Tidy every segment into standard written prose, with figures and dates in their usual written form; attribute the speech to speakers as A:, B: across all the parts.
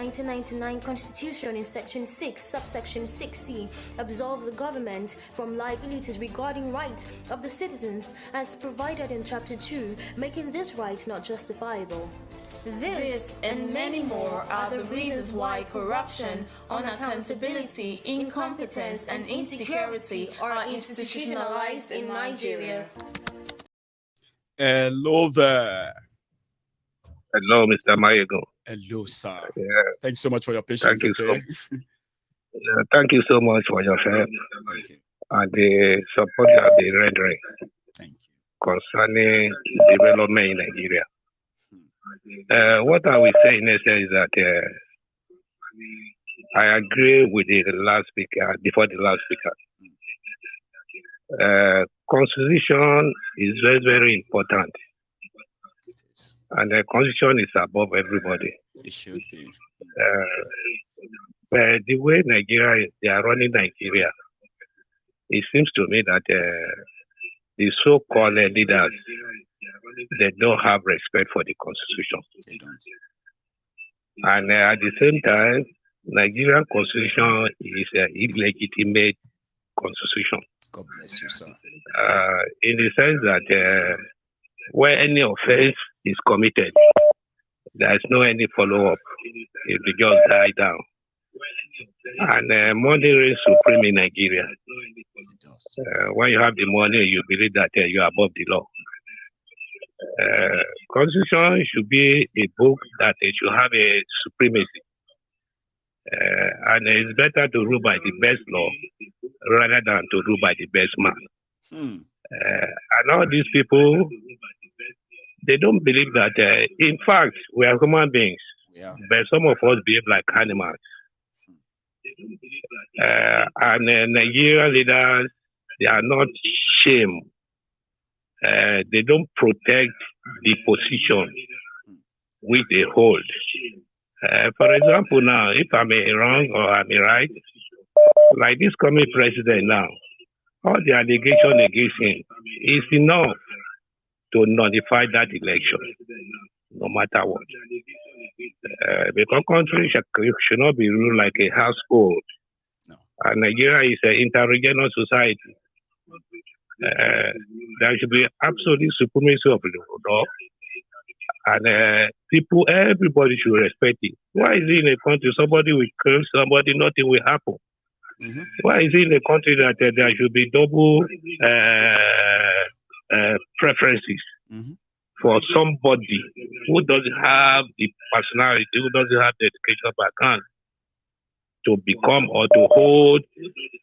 A: 1999 Constitution in Section 6, subsection 6C, absolves the government from liabilities regarding rights of the citizens as provided in Chapter 2, making this right not justifiable. This and many more are the reasons why corruption, unaccountability, incompetence, and insecurity are institutionalized in Nigeria.
B: Hello there.
C: Hello, Mr. Mayego.
B: Hello, sir.
C: Yeah.
B: Thanks so much for your patience.
C: Thank you so much for your help and the support you have been rendering concerning development in Nigeria. What I will say next is that I agree with the last speaker, before the last speaker. Constitution is very, very important. And the constitution is above everybody.
B: It should be.
C: But the way they are running Nigeria, it seems to me that the so-called leaders, they don't have respect for the constitution.
B: They don't.
C: And at the same time, Nigerian constitution is an illegitimate constitution.
B: God bless you, sir.
C: In the sense that where any offense is committed, there is no any follow-up. It will just die down. And money reigns supreme in Nigeria. When you have the money, you believe that you are above the law. Constitution should be a book that it should have a supremacy. And it's better to rule by the best law rather than to rule by the best man. And all these people, they don't believe that, in fact, we are human beings, but some of us behave like animals. And Nigerian leaders, they are not shame. They don't protect the position which they hold. For example, now, if I'm wrong or I'm right, like this coming president now, all the allegation against him is enough to nullify that election, no matter what. Because country should not be ruled like a household.
B: No.
C: And Nigeria is an interregional society. There should be absolute supremacy of the law. And everybody should respect it. Why is it in a country somebody will kill somebody, nothing will happen? Why is it in a country that there should be double preferences for somebody who doesn't have the personality, who doesn't have the educational background to become or to hold,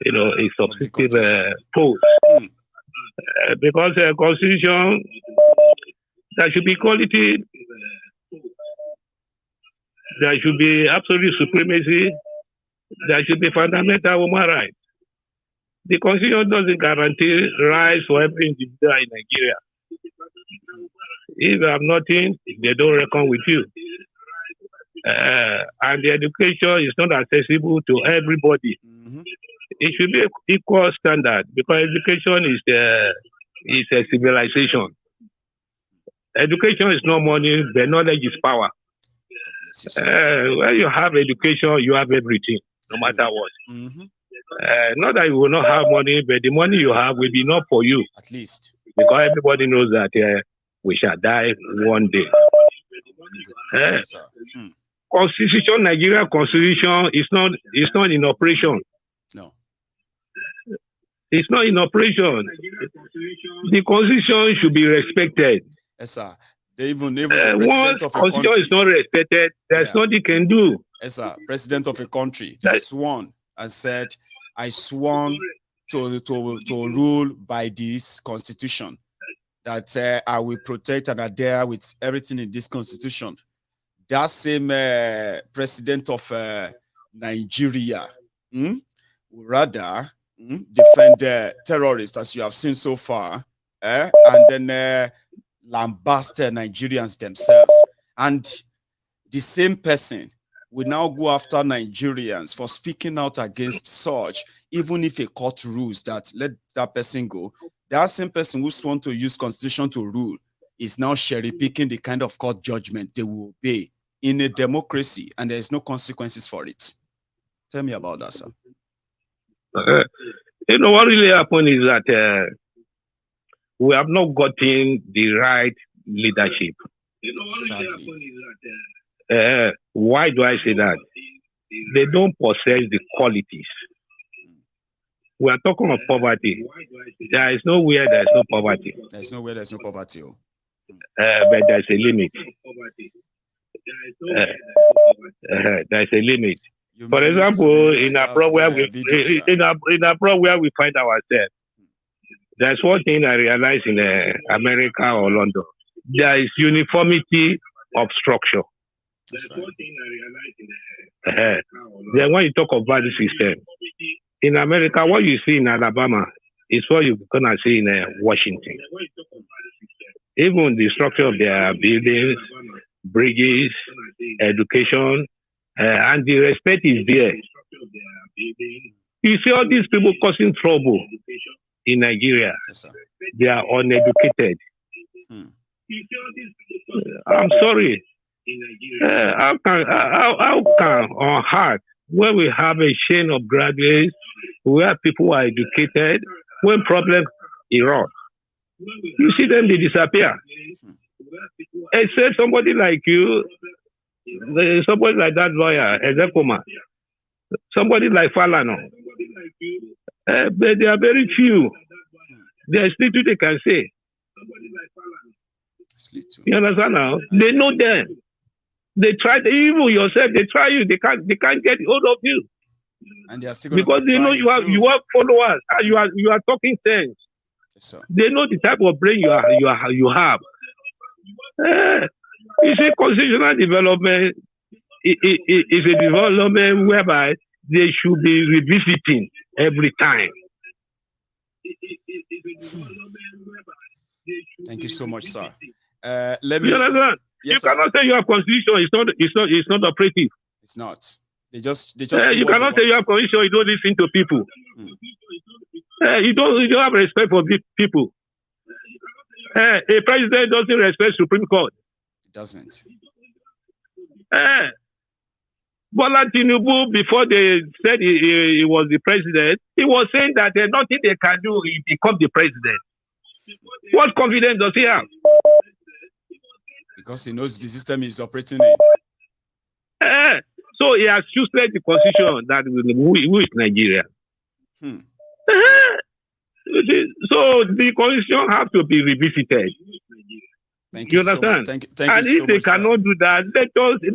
C: a substantive post? Because constitution, there should be equality, there should be absolute supremacy, there should be fundamental human rights. The constitution doesn't guarantee rights for every individual in Nigeria. If you have nothing, they don't reckon with you. And the education is not accessible to everybody. It should be equal standard because education is a civilization. Education is no money, but knowledge is power. When you have education, you have everything, no matter what. Not that you will not have money, but the money you have will be enough for you.
B: At least.
C: Because everybody knows that we shall die one day. Constitution, Nigeria Constitution is not in operation.
B: No.
C: It's not in operation. The Constitution should be respected.
B: Yes, sir. Even the
C: once
B: president of a
C: Constitution
B: country
C: is not respected, there's nothing you can do.
B: Yes, sir. President of a country that sworn and said, I sworn to rule by this constitution, that I will protect and adhere with everything in this constitution. That same president of Nigeria would rather defend terrorists, as you have seen so far, and then lambast Nigerians themselves. And the same person will now go after Nigerians for speaking out against such, even if a court rules that let that person go. That same person who wants to use constitution to rule is now cherry picking the kind of court judgment they will obey in a democracy and there is no consequences for it? Tell me about that, sir.
C: What really happened is that we have not gotten the right leadership.
B: Sadly.
C: Why do I say that? They don't possess the qualities. We are talking of poverty. There is nowhere there is no poverty.
B: There is nowhere there is no poverty.
C: But there's a limit. There's a limit. For example, in abroad where we find ourselves, there's one thing I realize in America or London. There is uniformity of structure. Then when you talk of value system, in America, what you see in Alabama is what you're gonna see in Washington. Even the structure of their buildings, bridges, education, and the respect is there. You see all these people causing trouble in Nigeria.
B: Yes,
C: they are uneducated. I'm sorry. How can on heart, when we have a chain of graduates, where people are educated, when problems erupt, you see them, they disappear. Except somebody like you, somebody like that lawyer, Ezekoma, somebody like Falano. But there are very few. There's little they can say. You understand now? They know them. They try, even yourself, they try you, they can't get hold of you.
B: And they are still
C: because they know you have followers, and you are talking sense.
B: Yes,
C: they know the type of brain you have. You see, constitutional development is a development whereby they should be revisiting every time.
B: Thank you so much, sir. Let me.
C: You understand?
B: Yes,
C: you cannot say you have constitution. It's not operative.
B: It's not. They just.
C: You cannot say you have constitution. You don't listen to people. You don't have respect for people. A president doesn't respect Supreme Court.
B: It doesn't.
C: Bola Tinubu, before they said he was the president, he was saying that nothing they can do, he become the president. What confidence does he have?
B: Because he knows the system is operating in.
C: So he has chosen the constitution that who is Nigeria. So the constitution has to be revisited.
B: Thank you.
C: Understand?
B: So thank
C: and
B: you
C: if
B: so
C: they
B: much,
C: cannot do that,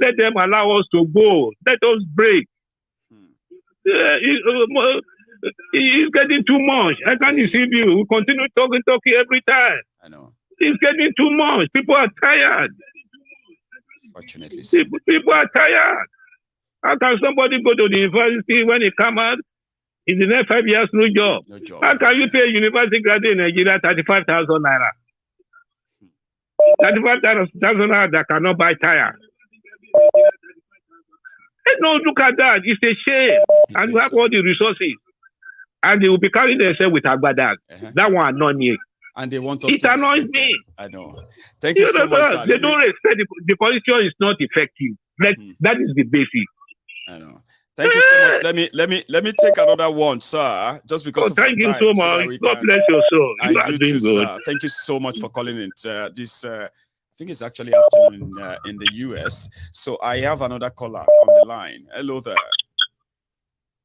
C: let them allow us to go. Let us break. It's getting too much. I can't deceive you. We continue talking every time.
B: I know.
C: It's getting too much. People are tired.
B: Fortunately,
C: people are tired. How can somebody go to the university when he come out in the next 5 years, no job?
B: No job.
C: How can you pay a university graduate in Nigeria 35,000 naira? 35,000 naira that cannot buy tire. No, look at that. It's a shame. And we have all the resources. And they will be carrying themselves with Agbadag. That one not near.
B: And they want us
C: it
B: to
C: annoys me.
B: I know. Thank you so much, sir.
C: They don't respect the constitution is not effective. That is the basic.
B: I know. Thank you so much. Let me take another one, sir. Just because of
C: thank you
B: time,
C: so much. God bless your soul.
B: You are doing good. Sir. Thank you so much for calling in. This I think it's actually afternoon in the US. So I have another caller on the line. Hello there.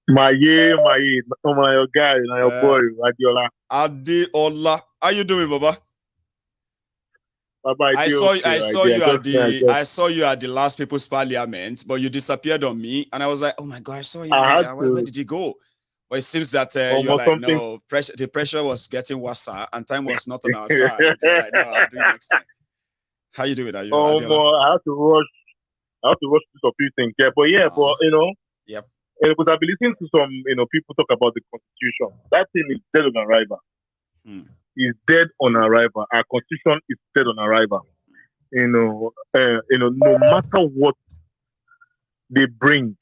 D: My guy, your boy, Adiola.
B: Adiola, how you doing, Baba?
D: Baba,
B: I saw you at the last People's Parliament, but you disappeared on me, and I was like, oh my God, I saw you. Where did you go? But it seems that you're like, no, the pressure was getting worse, and time was not on our side. Like, no, I'll do it next time. How you doing?
D: I have to rush to a few things. Yeah, but
B: yep.
D: Because I've been listening to some, people talk about the constitution. That thing is dead on arrival. Is dead on arrival. Our constitution is dead on arrival. No matter what they bring,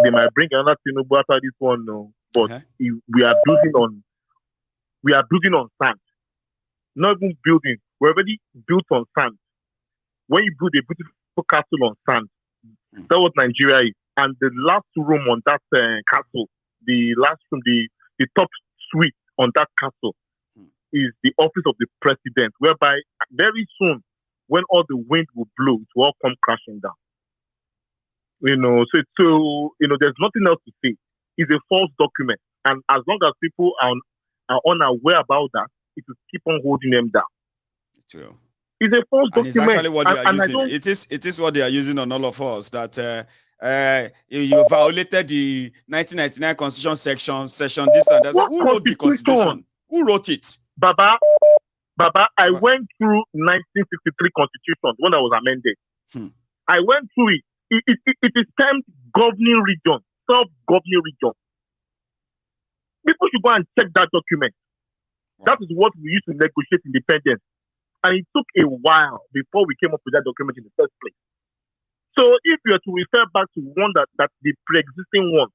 D: they might bring another thing after this one. No, but we are building on sand. Not even building. We're already built on sand. When you build a beautiful castle on sand, That was Nigeria is. And the last room on that castle, the last room, the top suite on that castle is the office of the president, whereby very soon, when all the wind will blow, it will all come crashing down. So there's nothing else to say. It's a false document. And as long as people are unaware about that, it will keep on holding them down.
B: True.
D: It's a false
B: and
D: document.
B: It's actually what they are using. It is what they are using on all of us, that you violated the 1999 Constitution section this and that. Who wrote the Constitution? Who wrote it?
D: Baba, I went through 1963 Constitution when I was amended. I went through it. It is termed governing region, self-governing region. People should go and check that document. That is what we used to negotiate independence. And it took a while before we came up with that document in the first place. So if you are to refer back to one that the pre-existing one,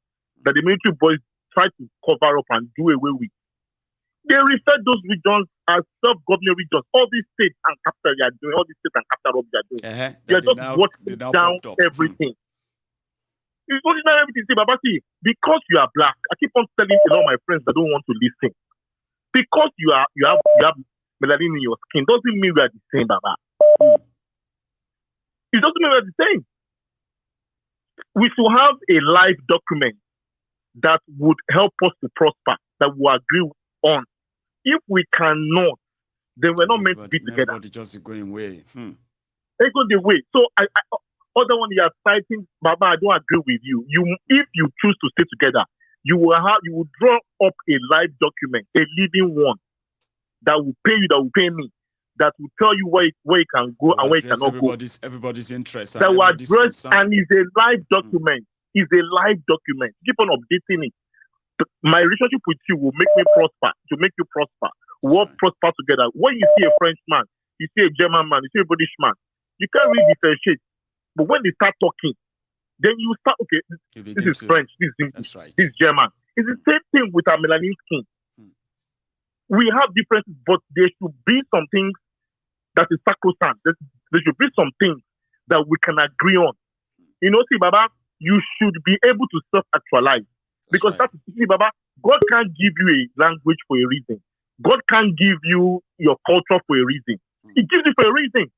D: that the military boys tried to cover up and do away with, they refer those regions as self-governing regions. All these states and capital they are doing, all these states and capital they are doing. They are just watching down everything. It's not everything. See, Baba, because you are black, I keep on telling a lot of my friends that don't want to listen. Because you have melanin in your skin doesn't mean we are the same, Baba. It doesn't mean we are the same. We should have a live document that would help us to prosper, that we agree on. If we cannot, then we're not meant to be together.
B: Everybody just going away.
D: They go the way. So other one you are citing, Baba, I don't agree with you. If you choose to stay together, you will draw up a live document, a living one, that will pay you, that will pay me, that will tell you where it can go and where it cannot go.
B: Everybody's interest.
D: That will address, and is a live document. Is a live document. Keep on updating it. My relationship with you will make me prosper, to make you prosper. We'll prosper together. When you see a French man, you see a German man, you see a British man, you can't really differentiate. But when they start talking, then you start, okay, this is French, this is English, this is German. It's the same thing with our melanin skin. We have differences, but there should be some things that is sacrosanct. There should be some things that we can agree on. See, Baba, you should be able to self-actualize. Because see, Baba, God can't give you a language for a reason. God can't give you your culture for a reason. He gives you for a reason.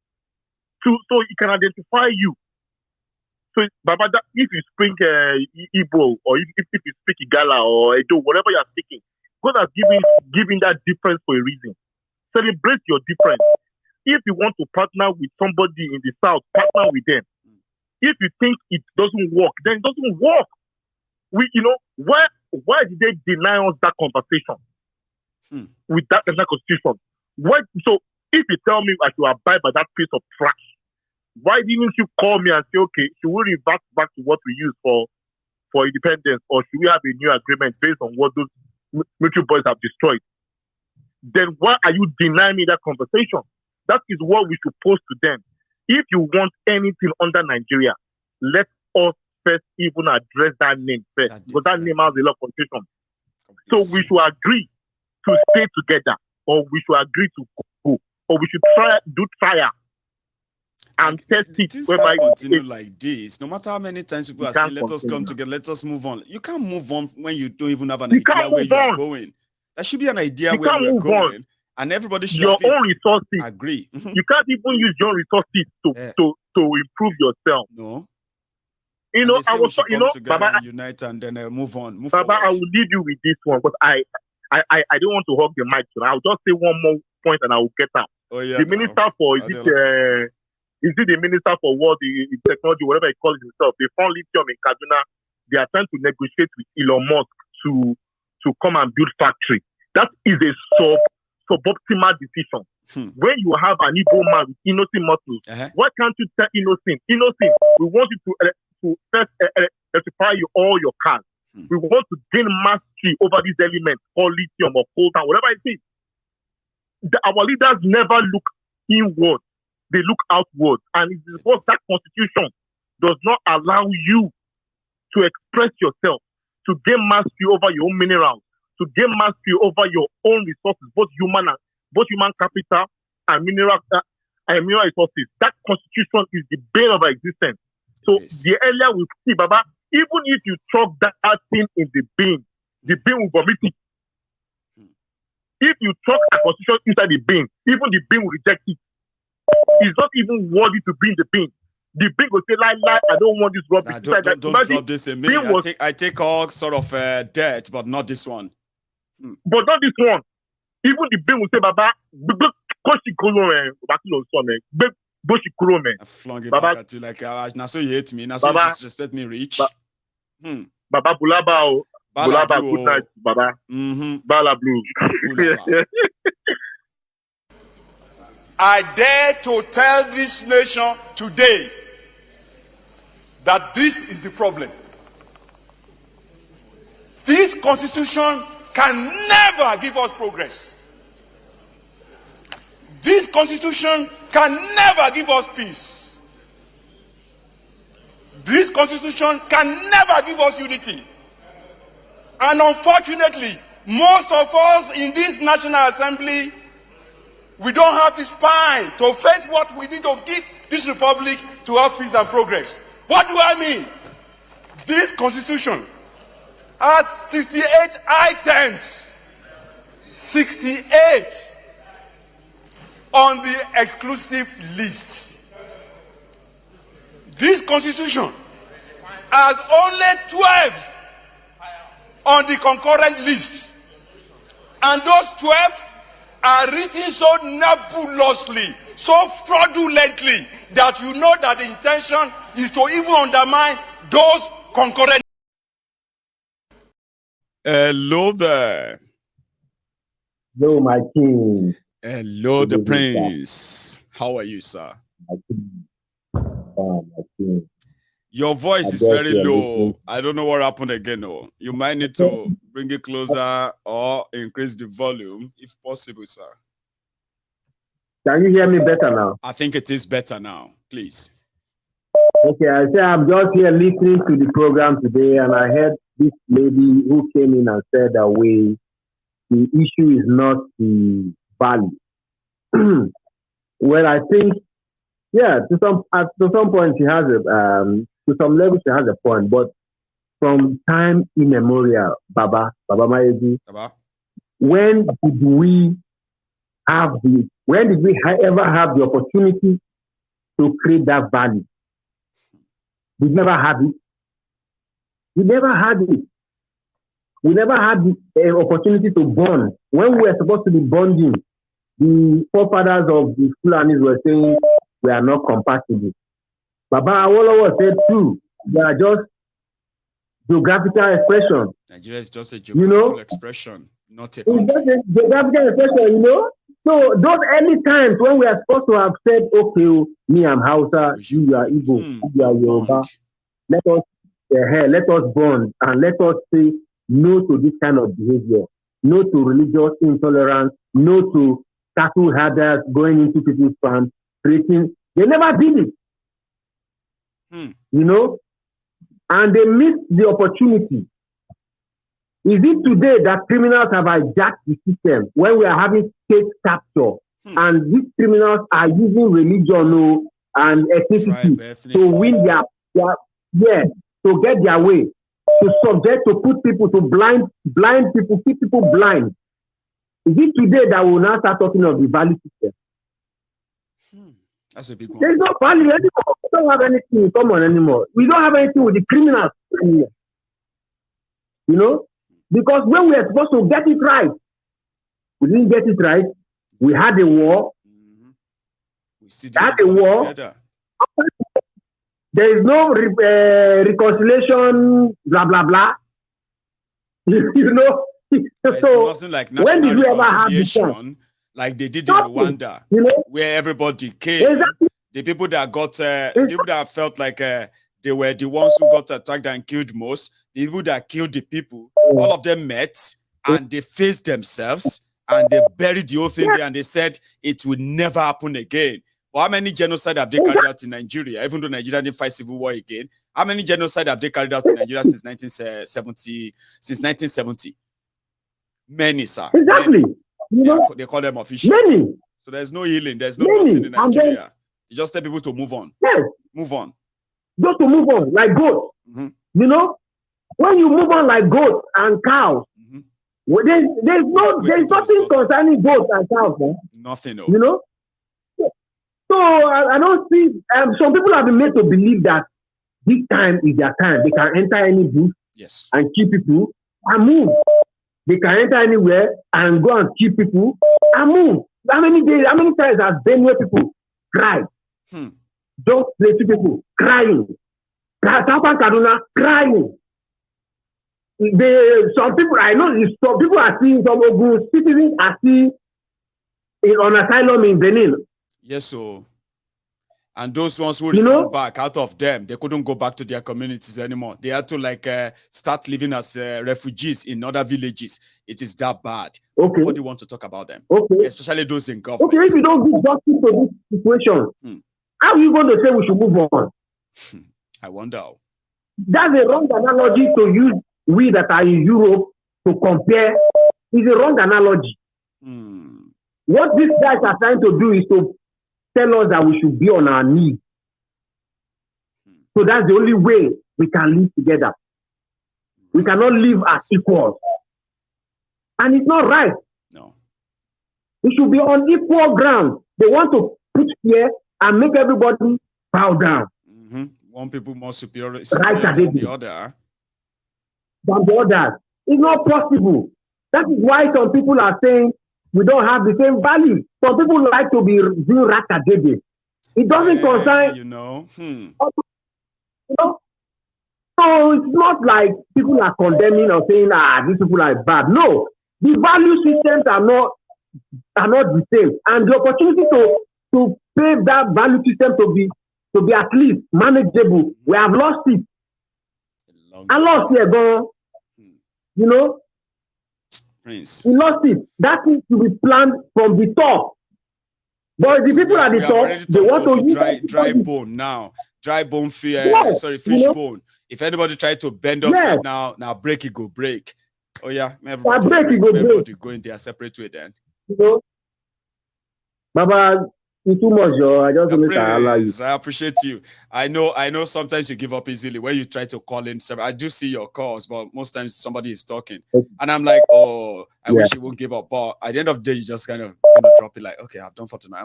D: So he can identify you. So, Baba, if you speak Igbo, or if you speak Igala or Edo, whatever you are speaking, God has given that difference for a reason. Celebrate your difference. If you want to partner with somebody in the South, partner with them. If you think it doesn't work, then it doesn't work. Why did they deny us that conversation with that constitution? So if you tell me I should abide by that piece of trash, why didn't you call me and say, okay, should we revert back to what we used for independence, or should we have a new agreement based on what those military boys have destroyed? Then why are you denying me that conversation? That is what we should pose to them. If you want anything under Nigeria, let us first even address that name first, because that name has a lot of confusion. So we should agree to stay together, or we should agree to go, or we should do trial and test it.
B: Things can't continue like this. No matter how many times people are saying, let us come together, let us move on. You can't move on when you don't even have an idea where you are going. There should be an idea where we're going. And everybody should
D: your own resources
B: agree.
D: You can't even use your resources to improve yourself.
B: No.
D: I was
B: Baba, unite and then move on.
D: Baba,
B: forward.
D: I will leave you with this one, but I don't want to hog the mic. So I'll just say one more point and I will get out. The minister for is it the minister for what the technology, whatever he calls himself? They found lithium in Kaduna. They are trying to negotiate with Elon Musk to come and build factory. That is a suboptimal decision. When you have an Igbo man with innocent muscles, why can't you tell innocent, we want you to first electrify all your cars. We want to gain mastery over these elements, called lithium or coltan, whatever it is. Our leaders never look inward; they look outward, and it is what that constitution does not allow you to express yourself, to gain mastery over your own minerals, to gain mastery over your own resources, both human capital and mineral resources. That constitution is the bane of our existence. So the earlier we see, Baba, even if you chuck that thing in the bin will vomit it. If you chuck a constitution inside the bin, even the bin will reject it. It's not even worthy to be in the bin. The bin will say, lie, I don't want this rubbish.
B: Don't drop this in me. I take all sort of debt, but not this one.
D: But not this one. Even the bin will say, Baba, I
B: flung it back at you like, now so you hate me, now so you disrespect me, rich.
D: Baba Bulaba, Bulaba, good night, Baba. Bala Blue.
E: I dare to tell this nation today that this is the problem. This constitution can never give us progress. This constitution can never give us peace. This constitution can never give us unity. And unfortunately, most of us in this National Assembly, we don't have the spine to face what we need to give this republic to have peace and progress. What do I mean? This constitution has 68 items. 68 on the exclusive list. This constitution has only 12 on the concurrent list. And those 12 are written so nebulously, so fraudulently, that you know that the intention is to even undermine those concurrent.
B: Hello there.
F: Hello, my king.
B: Hello, the prince. How are you, sir?
F: My king. My king.
B: Your voice is very low. I don't know what happened again. Oh, you might need to bring it closer or increase the volume if possible, sir.
F: Can you hear me better now?
B: I think it is better now. Please.
F: Okay, I say I'm just here listening to the program today, and I heard this lady who came in and said that the issue is not the value. Well, I think, yeah, to some point she has to some level she has a point, but from time immemorial, Baba Mayeji, when did we ever have the opportunity to create that value? We never had it. We never had it. We never had the opportunity to bond. When we were supposed to be bonding, the forefathers of the Fulanis were saying we are not compatible. Baba Awolowo said too, they are just geographical expression.
B: Nigeria is just a geographical expression, not a country.
F: It's just a geographical expression, So those early times when we are supposed to have said, okay, me I'm Hausa, you are Igbo, you are Yoruba, let us bond and let us say no to this kind of behavior, no to religious intolerance, no to cattle herders going into people's farms, creating. They never did it. And they missed the opportunity. Is it today that criminals have hijacked the system when we are having state capture and these criminals are using religion and ethnicity to win to get their way, to put people to blind people, keep people blind? Is it today that we will now start talking of the value system?
B: That's a big one.
F: There's no value anymore. We don't have anything in common anymore. We don't have anything with the criminals anymore. Because when we are supposed to get it right, we didn't get it right. We had a war.
B: We had a war. Together.
F: There is no reconciliation, blah, blah, blah.
B: There's nothing like national reconciliation like they did in Rwanda, where everybody came.
F: Exactly.
B: The people that got, people that felt like they were the ones who got attacked and killed most, the people that killed the people, all of them met and they faced themselves and they buried the whole thing there and they said it will never happen again. But how many genocide have they carried out in Nigeria, even though Nigeria didn't fight civil war again? How many genocide have they carried out in Nigeria since 1970? Many, sir.
F: Exactly.
B: Many. They call them official.
F: Many.
B: So there's no healing. There's no nothing in Nigeria. You just tell people to move on.
F: Yes.
B: Move on.
F: just to move on like goats.
B: Mm-hmm.
F: You know, when you move on like goats and cows, well, there's nothing concerning goats and cows, man.
B: Nothing, no.
F: You know. So I don't see. Some people have been made to believe that this time is their time. They can enter any bush and kill people and move. They can enter anywhere and go and kill people and move. How many times have Benue people cried? Just Plateau people crying. Southern Kaduna crying. Some people I know. Some people are seeing some Ogun citizens are still on asylum in Benin.
B: Yes, so. And those ones who returned back, out of them, they couldn't go back to their communities anymore. They had to start living as refugees in other villages. It is that bad. Nobody wants to talk about them, especially those in government.
F: Okay, if you don't give justice to this situation, how are you going to say we should move on?
B: I wonder.
F: That's a wrong analogy to use we that are in Europe to compare. It's a wrong analogy. What these guys are trying to do is to tell us that we should be on our knees. So that's the only way we can live together. We cannot live as equals. And it's not right.
B: No.
F: We should be on equal ground. They want to put fear and make everybody bow down.
B: One people more superior than
F: the
B: other.
F: Than the others. It's not possible. That is why some people are saying we don't have the same value. Some people like to be doing rakadede. It doesn't concern.
B: You know.
F: You know. So it's not like people are condemning or saying, these people are bad. No, the value systems are not the same, and the opportunity to pave that value system to be at least manageable. We have lost it. I lost it, go. You know.
B: Prince.
F: We lost it. That needs to be planned from the top. But the people at the top, they want to use
B: dry bone now. Dry bone fish bone. If anybody try to bend us right now break it go break. Oh yeah, everybody go in their separate way then.
F: You know, Baba, it's too much, yo. I just
B: Prince, I appreciate you. I know sometimes you give up easily when you try to call in. I do see your calls, but most times somebody is talking. And I'm like, I wish you won't give up. But at the end of the day, you just kind of drop it like, okay, I'm done for tonight.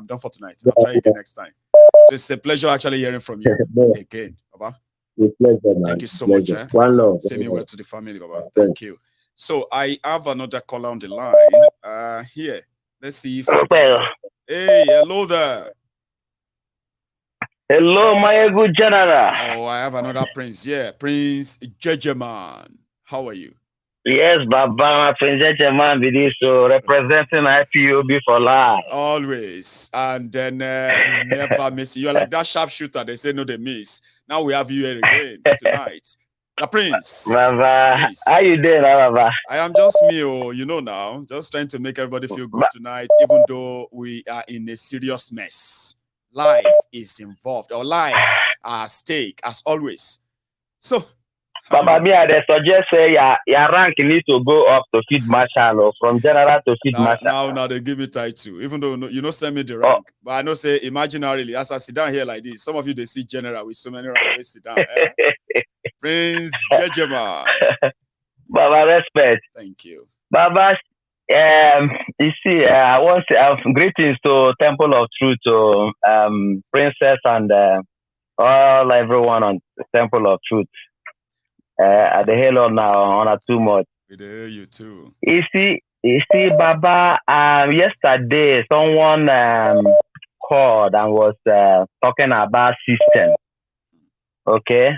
B: I'll try again next time. So it's a pleasure actually hearing from you again, Baba. Thank you so much.
F: One love.
B: Send me word to the family, Baba. Thank you. So I have another caller on the line. Here. Let's see if Hey, hello there.
G: Hello, my good general.
B: Oh, I have another prince. Yeah, Prince Jejeman. How are you?
G: Yes, Baba, Prince Jejeman, so representing IPOB for life.
B: Always. And then never miss. You're like that sharpshooter. They say no, they miss. Now we have you here again tonight. The Prince.
G: Baba,
B: Prince.
G: how you doing, Baba?
B: I am just me, now. Just trying to make everybody feel good tonight, even though we are in a serious mess. Life is involved. Our lives are at stake, as always. So,
G: Baba, me, I suggest your rank needs to go up to Field Marshal or from General to Field Marshal.
B: Now they give me title, even though you send me the rank. But I know say imaginarily, as I sit down here like this, some of you they see General with so many ranks, they sit down. Prince Jejema.
G: Baba, respect.
B: Thank you.
G: Baba, you see, I want to have greetings to Temple of Truth, to Princess and everyone on the Temple of Truth. At the halo now, on too much.
B: We hear you too.
G: You see, Baba, yesterday someone called and was talking about system. Okay?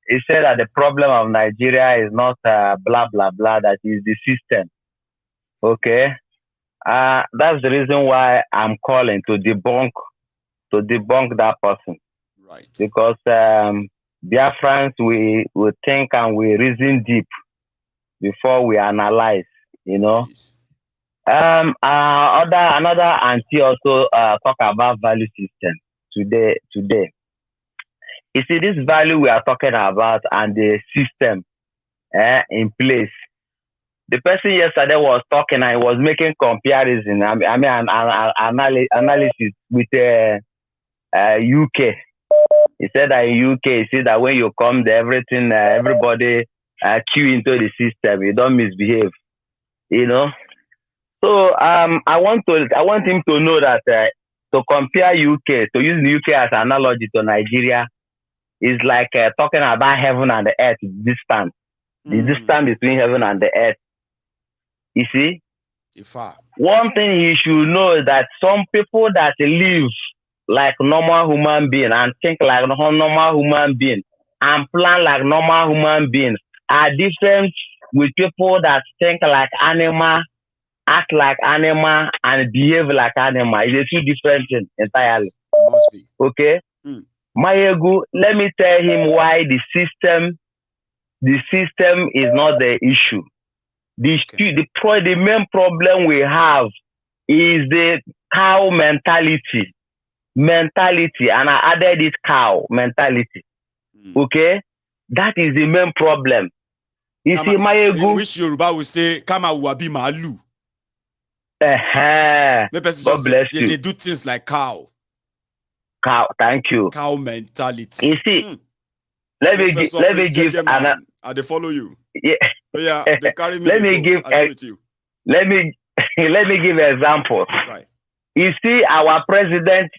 G: He said that the problem of Nigeria is not blah, blah, blah, that is the system. Okay? That's the reason why I'm calling to debunk that person.
B: Right.
G: Because Biafrans, we think and we reason deep before we analyze,
B: Please.
G: Another auntie also talk about value system today. You see, this value we are talking about and the system in place. The person yesterday was talking and was making comparison. Analysis with UK. He said that in UK, he said that when you come there, everything, everybody queue into the system. You don't misbehave, you know. So I want him to know that to compare UK, to use the UK as an analogy to Nigeria, is like talking about heaven and the earth distance. The distance between heaven and the earth. You see? One thing you should know is that some people that live like normal human being and think like normal human being and plan like normal human beings are different with people that think like animal, act like animal, and behave like animal. It's two different things entirely.
B: It must be.
G: Okay? Mayegu, let me tell him why the system is not the issue. The main problem we have is the cow mentality, and I added it cow mentality. Okay, that is the main problem. You see, Mayegu,
B: which Yoruba will say, "Kama wabi malu."
G: God bless you.
B: They do things like cow.
G: Cow, thank you.
B: Cow mentality.
G: You see, let me give
B: I they follow you.
G: Yeah.
B: Oh, yeah, they carry me. Let me give
G: examples.
B: Right.
G: You see, our president,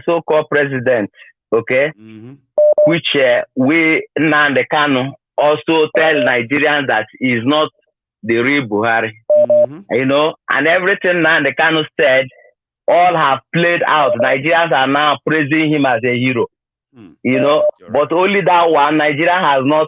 G: so-called president, okay, which we Nnamdi Kanu also tell Nigerians that he's not the real Buhari, you know, and everything Nnamdi Kanu said, all have played out. Nigerians are now praising him as a hero, you know, but only that one, Nigeria has not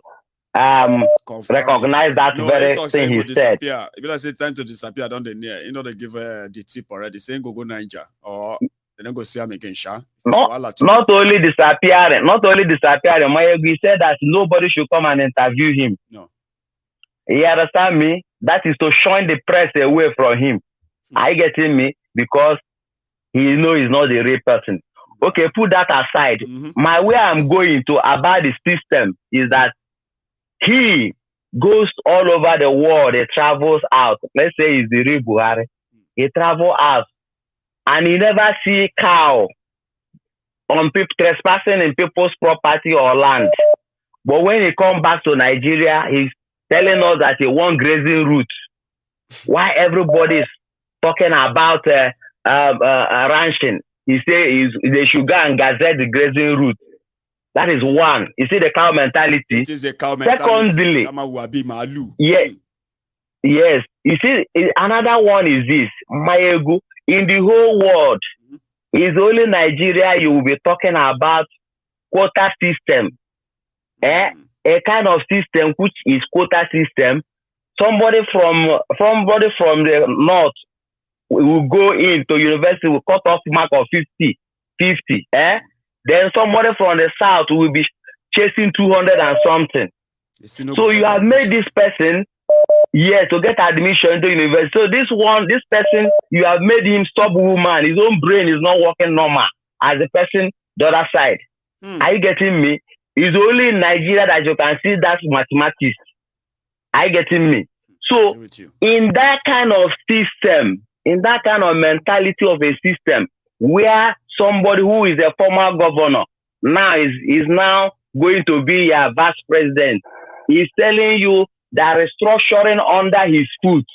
G: recognize that very thing he said.
B: If I say time to disappear, don't they near? You know, they give the tip already saying go Niger or they don't go see him again, Sha.
G: Not only disappearing, Mayegu said that nobody should come and interview him.
B: No.
G: You understand me? That is to shun the press away from him. I getting me? Because he know he's not the real person. Okay, put that aside. My way I'm going to about the system is that he goes all over the world. He travels out. Let's say he's the real Buhari. He travels out, and he never see cow on people trespassing in people's property or land. But when he come back to Nigeria, he's telling us that he want grazing route. Why everybody is talking about ranching? He say they should go and gazette the grazing route. That is one. You see the cow mentality.
B: It is a cow mentality.
G: Secondly, yes. You see, another one is this. Mayegu, in the whole world, it's only Nigeria you will be talking about quota system. A kind of system which is quota system. Somebody from the north will go into university with cut off mark of 50. Then somebody from the south will be chasing 200 and something. So you have made this person, to get admission into university. So this person, you have made him subhuman. His own brain is not working normal as the person the other side. Are you getting me? It's only in Nigeria that you can see that mathematics. Are you getting me? So in that kind of system, in that kind of mentality of a system where somebody who is a former governor now is now going to be a vice president, he's telling you that restructuring under his foot.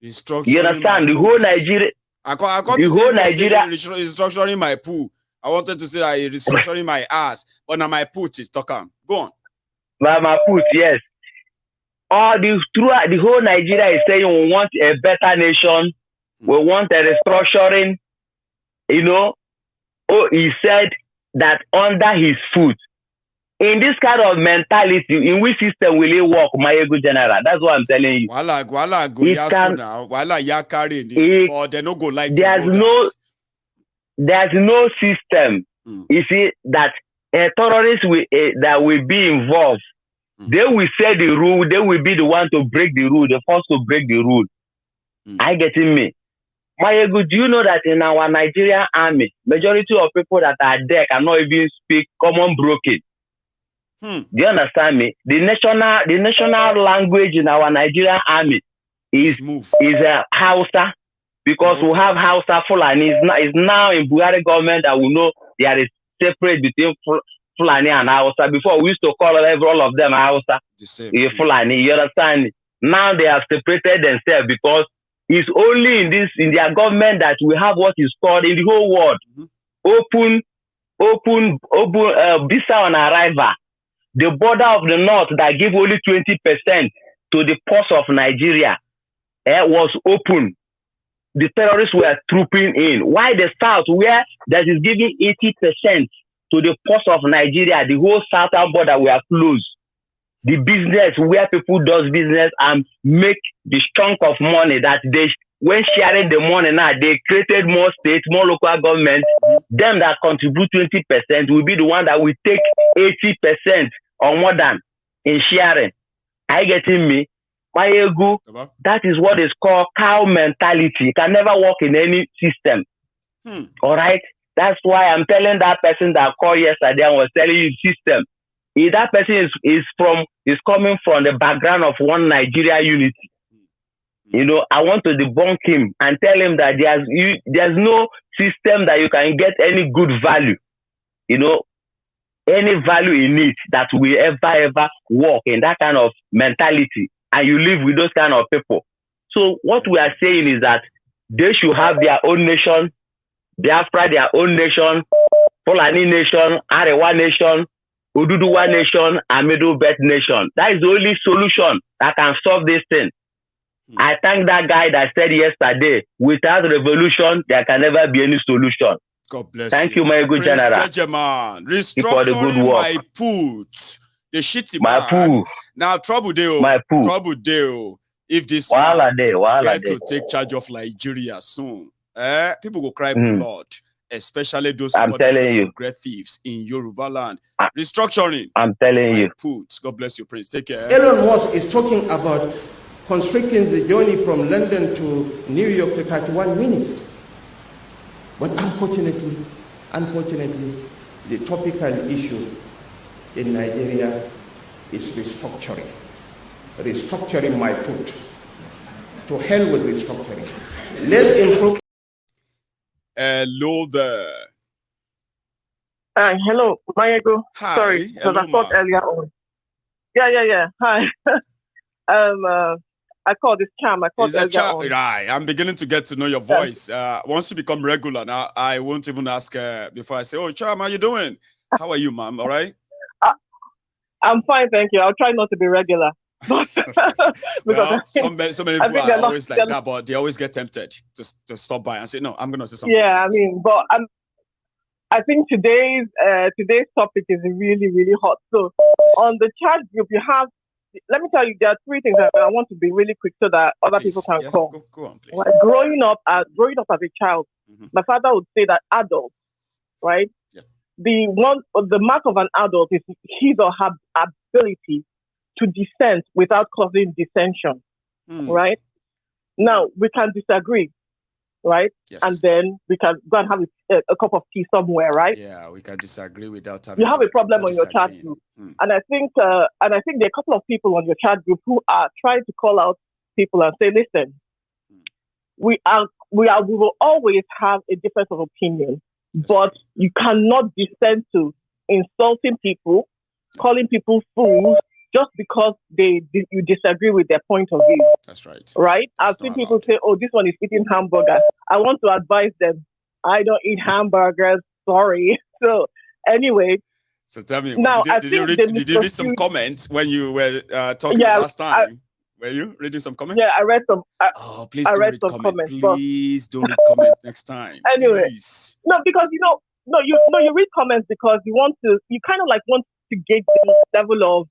G: You understand? The whole Nigeria.
B: Restructuring my poo. I wanted to say that he's restructuring my ass, but now my put is talking. Go on.
G: My put, yes. Throughout the whole Nigeria is saying we want a better nation. We want a restructuring. You know, he said that under his foot. In this kind of mentality, in which system will it work, Mayegu General? That's what I'm telling you. There's no system. You see that terrorists that will be involved. They will set the rule. They will be the one to break the rule. The first to break the rule. Are you getting me? Mayegu, do you know that in our Nigerian army, majority of people that are there cannot even speak common broken? Do you understand me? The national language in our Nigerian army is Hausa, because we have Hausa Fulani. Is now in Buhari government that we know there is separate between Fulani and Hausa. Before, we used to call all of them Hausa. Fulani, you understand? Now they have separated themselves because it's only in their government that we have what is called in the whole world open visa on arrival. The border of the north that give only 20% to the ports of Nigeria was open. The terrorists were trooping in. Why the south, where that is giving 80% to the ports of Nigeria, the whole southern border were closed. The business where people does business and make the chunk of money that they, when sharing the money now, they created more states, more local governments. Them that contribute 20% will be the one that will take 80% or more than in sharing. Are you getting me? That is what is called cow mentality. It can never work in any system. All right? That's why I'm telling that person that called yesterday and was telling you system. If that person is coming from the background of one Nigeria unity, you know, I want to debunk him and tell him that there's no system that you can get any good value, you know, any value in it that will ever work in that kind of mentality, and you live with those kind of people. So what we are saying is that they should have their own nation, Biafra their own nation, Fulani nation, Arewa nation, Oduduwa nation, and Middle Belt nation. That is the only solution that can solve this thing. I thank that guy that said yesterday, without revolution, there can never be any solution.
B: God bless
G: Thank you, my good general.
B: Restructuring my put. The shitty man. Now, trouble deal. Trouble deal. If this man get to take charge of Nigeria soon, people will cry blood. Especially those who call great thieves in Yoruba land. Restructuring.
G: I'm telling you.
B: Put. God bless you, Prince. Take care.
H: Elon Musk is talking about constricting the journey from London to New York to 31 minutes. But unfortunately, the topical issue in Nigeria is restructuring. Restructuring my put. To hell with restructuring. Let's improve.
B: Hello there.
I: Hello, Mayego.
B: Hi.
I: Sorry, because I thought earlier on. Yeah. Hi. I called this Cham. I called earlier on.
B: Right. I'm beginning to get to know your voice. Once you become regular, now I won't even ask before I say, "Oh, Cham, how you doing? How are you, ma'am? All right?"
I: I'm fine, thank you. I'll try not to be regular.
B: Well, so many people are always like that, but they always get tempted to stop by and say, "No, I'm going to say something."
I: Yeah, I mean, but I think today's topic is really, really hot. So on the chat group, you have. Let me tell you, there are three things that I want to be really quick so that other people can call.
B: Go on, please.
I: Like growing up as a child, my father would say that adults, right?
B: Yeah.
I: The mark of an adult is his or her ability to dissent without causing dissension, right? Now, we can disagree, right?
B: Yes.
I: And then we can go and have a cup of tea somewhere, right?
B: Yeah, we can disagree without having.
I: You have a problem on your chat group, and I think there are a couple of people on your chat group who are trying to call out people and say, "Listen, we will always have a difference of opinion, but you cannot descend to insulting people, calling people fools." Just because you disagree with their point of view.
B: That's right.
I: Right? I've seen people say, "Oh, this one is eating hamburgers." I want to advise them, I don't eat hamburgers. Sorry. So anyway.
B: So tell me,
I: now,
B: did you read some comments when you were talking last time? Were you reading some comments?
I: Yeah, I read some.
B: Please don't read comments. Please don't read comments next time.
I: Anyway.
B: Please.
I: No, because you read comments because you kind of like want to gauge the level of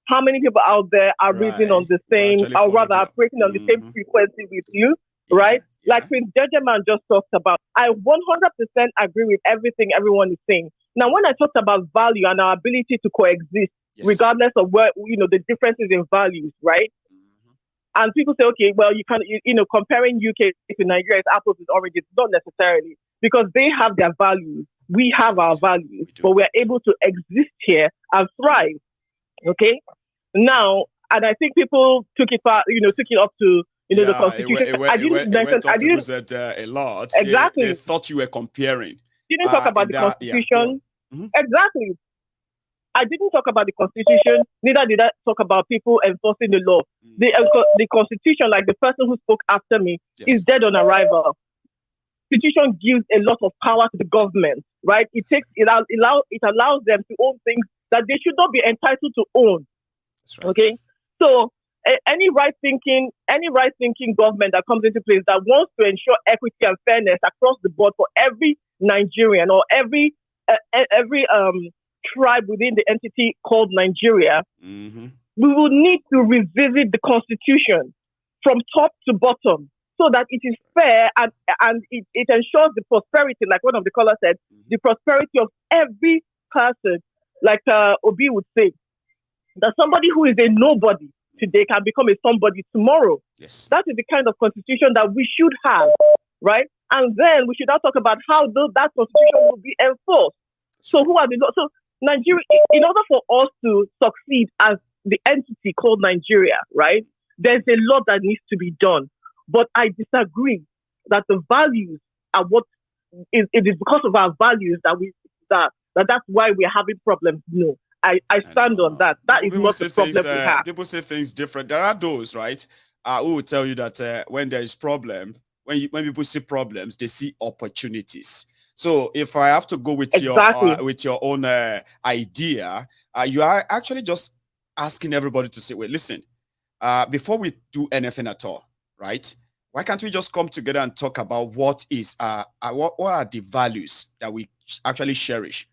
I: how many people out there are reading on the same, or rather operating on the same frequency with you, right?
B: Yeah.
I: Like Prince Jejeman just talked about. I 100% agree with everything everyone is saying. Now, when I talked about value and our ability to coexist, regardless of where, the differences in values, right? And people say, okay, well, you can, comparing UK to Nigeria is apples and oranges. Not necessarily, because they have their values. We have our values, but we're able to exist here and thrive. Okay. Now, and I think people took it up to the Constitution.
B: I didn't said a lot.
I: Exactly.
B: They thought you were comparing.
I: didn't talk about the Constitution. Exactly. I didn't talk about the Constitution. Neither did I talk about people enforcing the law. The Constitution, like the person who spoke after me, is dead on arrival. Constitution gives a lot of power to the government, right? It allows them to own things that they should not be entitled to own. Right. Okay, so any right-thinking government that comes into place that wants to ensure equity and fairness across the board for every Nigerian or every tribe within the entity called Nigeria, we will need to revisit the Constitution from top to bottom so that it is fair and it ensures the prosperity, like one of the callers said, the prosperity of every person, like Obi would say, that somebody who is a nobody today can become a somebody tomorrow.
B: Yes.
I: That is the kind of constitution that we should have, right? And then we should now talk about how that constitution will be enforced. So who are the laws? So Nigeria, in order for us to succeed as the entity called Nigeria, right, there's a lot that needs to be done. But I disagree that the values are what it is because of our values that's why we're having problems. No, I stand on that. That is not the problem we have.
B: People say things different. There are those, right, who will tell you that when there is problem, when people see problems, they see opportunities. So if I have to go with your own idea, you are actually just asking everybody to say, wait, listen, before we do anything at all, right? Why can't we just come together and talk about what are the values that we actually cherish,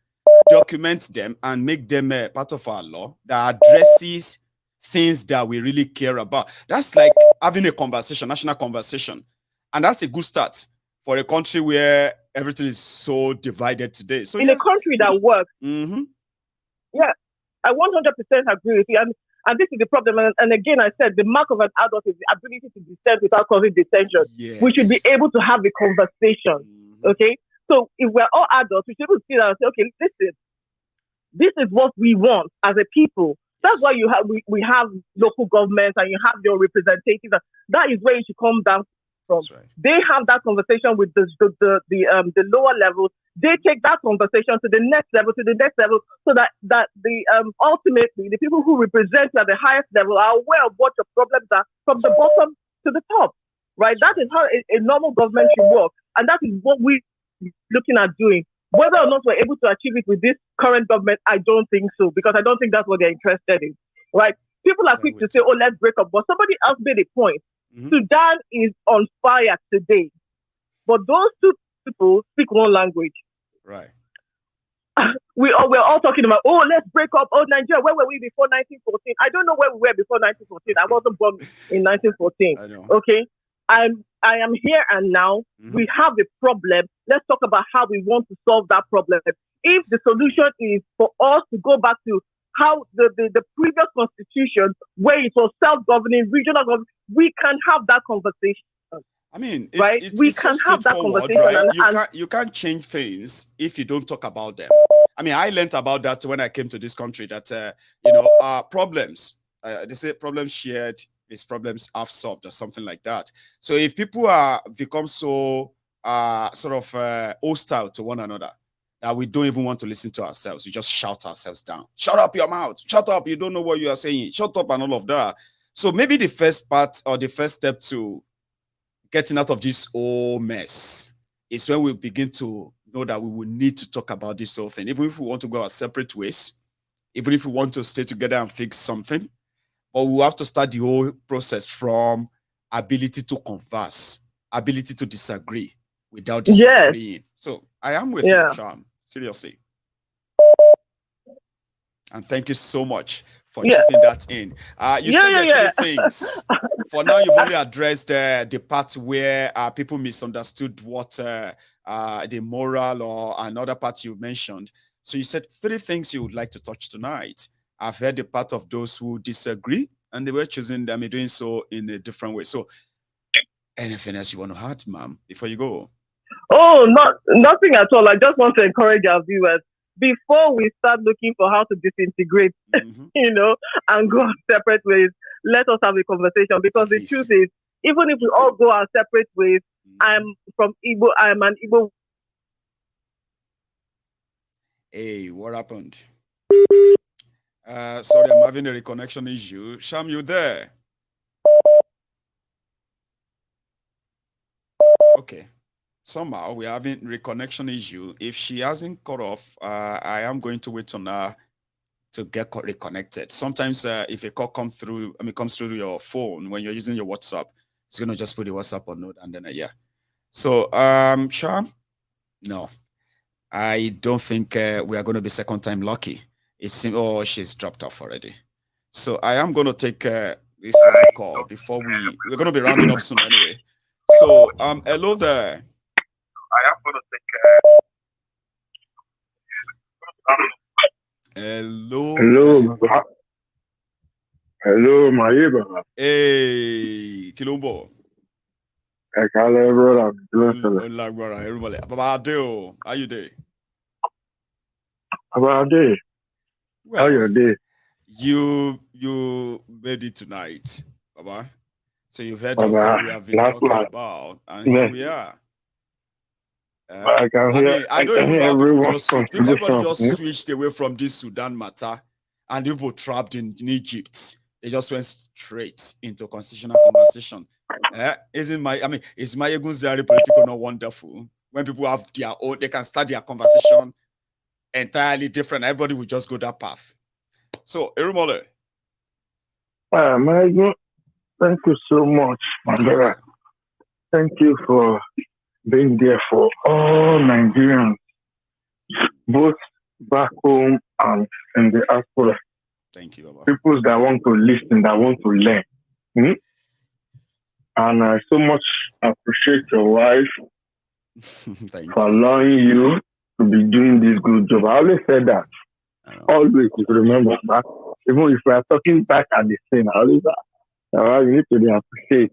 B: document them, and make them part of our law that addresses things that we really care about? That's like having a conversation, national conversation, and that's a good start for a country where everything is so divided today. So
I: in a country that works, yeah, I 100% agree with you. And this is the problem. And again, I said the mark of an adult is the ability to dissent without causing dissension.
B: Yes.
I: We should be able to have a conversation. Okay? So if we're all adults, we should be able to sit down and say, okay, listen, this is what we want as a people. That's why we have local governments and you have your representatives. That is where you should come down from.
B: Right.
I: They have that conversation with the lower levels. They take that conversation to the next level, so that the ultimately the people who represent you at the highest level are aware of what your problems are from the bottom to the top. Right? That is how a normal government should work, and that is what we're looking at doing. Whether or not we're able to achieve it with this current government, I don't think so, because I don't think that's what they're interested in. Right? People are quick to say, "Oh, let's break up," but somebody else made a point. Sudan is on fire today, but those two people speak one language.
B: Right.
I: We're all talking about, oh, let's break up. Oh, Nigeria, where were we before 1914? I don't know where we were before 1914. I wasn't born in 1914.
B: I know.
I: Okay. I am here and now. We have a problem. Let's talk about how we want to solve that problem. If the solution is for us to go back to how the previous constitution, where it was self-governing, regional government, we can have that conversation.
B: I mean,
I: we can
B: so
I: have that conversation.
B: Right? You can't change things if you don't talk about them. I mean, I learned about that when I came to this country, that, problems, they say problems shared is problems half solved or something like that. So if people become so hostile to one another, that we don't even want to listen to ourselves, we just shout ourselves down. Shut up your mouth. Shut up. You don't know what you are saying. Shut up and all of that. So maybe the first part or the first step to getting out of this whole mess is when we begin to know that we will need to talk about this whole thing. Even if we want to go our separate ways, even if we want to stay together and fix something, but we have to start the whole process from ability to converse, ability to disagree without disagreeing. Yes. So I am with you, Charm. Seriously. And thank you so much for chipping that in. You said there 3 things. For now, you've only addressed the part where people misunderstood what the moral or another part you mentioned. So you said 3 things you would like to touch tonight. I've heard the part of those who disagree, and they were choosing them doing so in a different way. So anything else you want to add, ma'am, before you go?
I: Oh, nothing at all. I just want to encourage our viewers, before we start looking for how to disintegrate, and go our separate ways, let us have a conversation, because the truth is, even if we all go our separate ways, I'm from Igbo, I'm an Igbo
B: Hey, what happened? Sorry, I'm having a reconnection issue. Sham, you there? Okay. Somehow we're having reconnection issue. If she hasn't cut off, I am going to wait on her to get reconnected. Sometimes if a call comes through your phone when you're using your WhatsApp, it's gonna just put the WhatsApp on note and then yeah. So Sham, no, I don't think we are going to be second time lucky. It seems she's dropped off already. So I am going to take this call before we're going to be rounding up soon anyway. So hello there.
D: I am going to take
B: Hello.
D: Hello, my neighbor.
B: Hey, Kilombo.
D: Brother.
B: Baba Adeo, how you doing?
D: How day?
B: Well,
D: how your day?
B: You made it tonight, Baba. So you've heard us what we have been talking about, and here we are. I don't even know how everybody just switched away from this Sudan matter, and people trapped in Egypt. They just went straight into constitutional conversation. Is my Egunzari political not wonderful? When people have their own, they can start their conversation entirely different. Everybody will just go that path. So, Erumole.
D: Thank you so much, my brother. Thank you for being there for all Nigerians, both back home and in the diaspora.
B: Thank you, Baba.
D: People that want to listen, that want to learn. Mm-hmm. And I so much appreciate your wife for allowing you to be doing this good job. I always said that. Always, if you remember that. Even if we are talking back at the same, I always you need to appreciate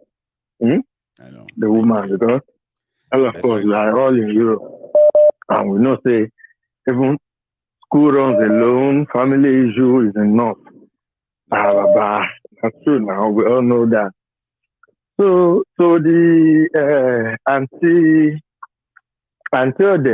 D: the woman because, and of course, we are all in Europe. And we know, say, even school runs alone, family issue is enough. That's true now. We all know that. So the Auntie Abike.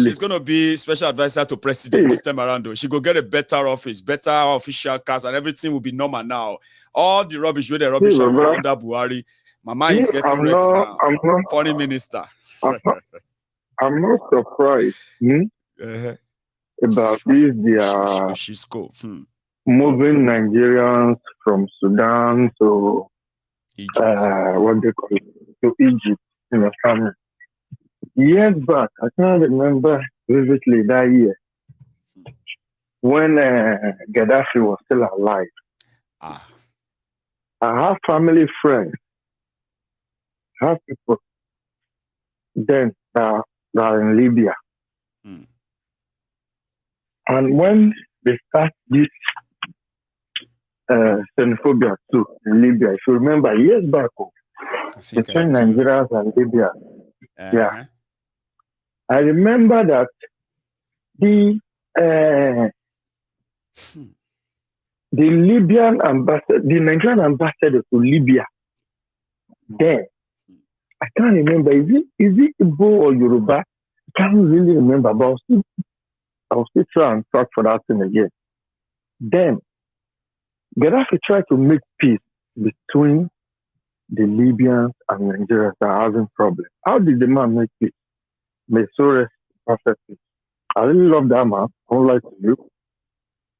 B: She's gonna be special advisor to president this time around. Though she go get a better office, better official cast, and everything will be normal now. All the rubbish with the rubbish are under Buhari. Mama is getting ready now. Foreign minister.
D: I'm not surprised about this.
B: She's cool.
D: Moving Nigerians from Sudan to
B: Egypt.
D: What they call it, to Egypt in a family. Years back, I can't remember vividly that year when Gaddafi was still alive. I have family friends, I have people then that are in Libya. And when they start this xenophobia too in Libya, if you remember years back, between Nigerians and Libya, yeah, I remember that the Libyan ambassador, the Nigerian ambassador to Libya, then I can't remember. Is it Igbo or Yoruba? I can't really remember, but I'll still try and talk for that thing again. Then Gaddafi tried to make peace between the Libyans and Nigerians that are having problems. How did the man make peace? Made so rest perfect peace. I really love that man. I don't like to you.